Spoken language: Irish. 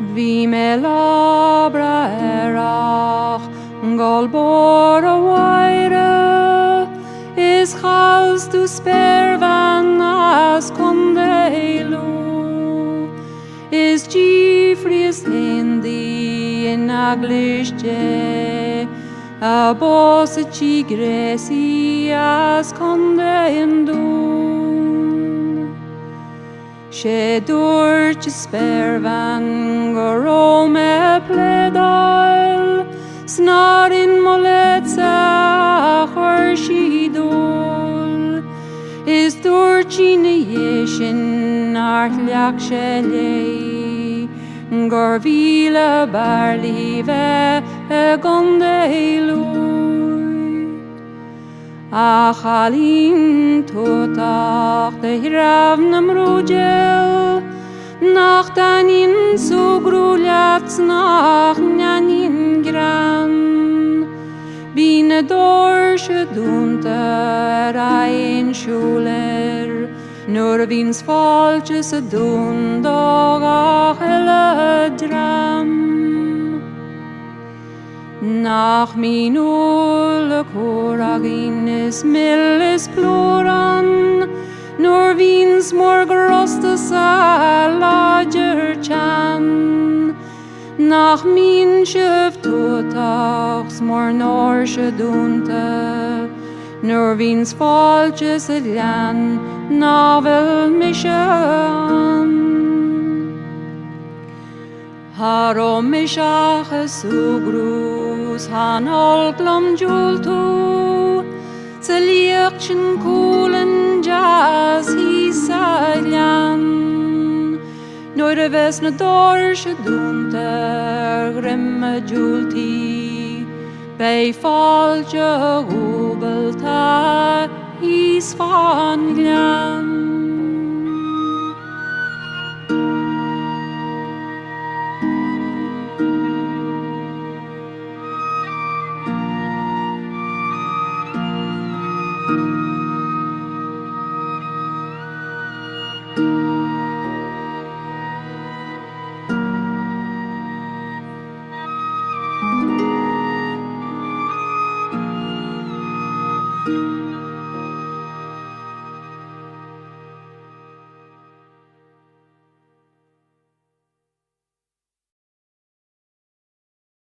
Bhí me labra erach Galbor a waire is chaus du spervan as condelu is Gifris hindi in aglishje a bos chigresi as condendun she durch spervan gorome pledal snar in moletza chorshidul is durchin yeshin artliak shele gorvila barlive gondelu achalin totach de hiravnam rujel nach danin sugrulats nach nyanin gran bine dorsche dunter ein schuler nur vins falches dundog helle dram nach minul coragines millis pluran nur vins morgrostes a lager chan nach min schiff totachs mor norsche dunte nur vins falches lan navel mishan haro mishach sugrus han olglom jultu zelichtchen coolen jazz hisaljan nur de vesne dorsche dunter grimme julti bei falche hubelta is van glan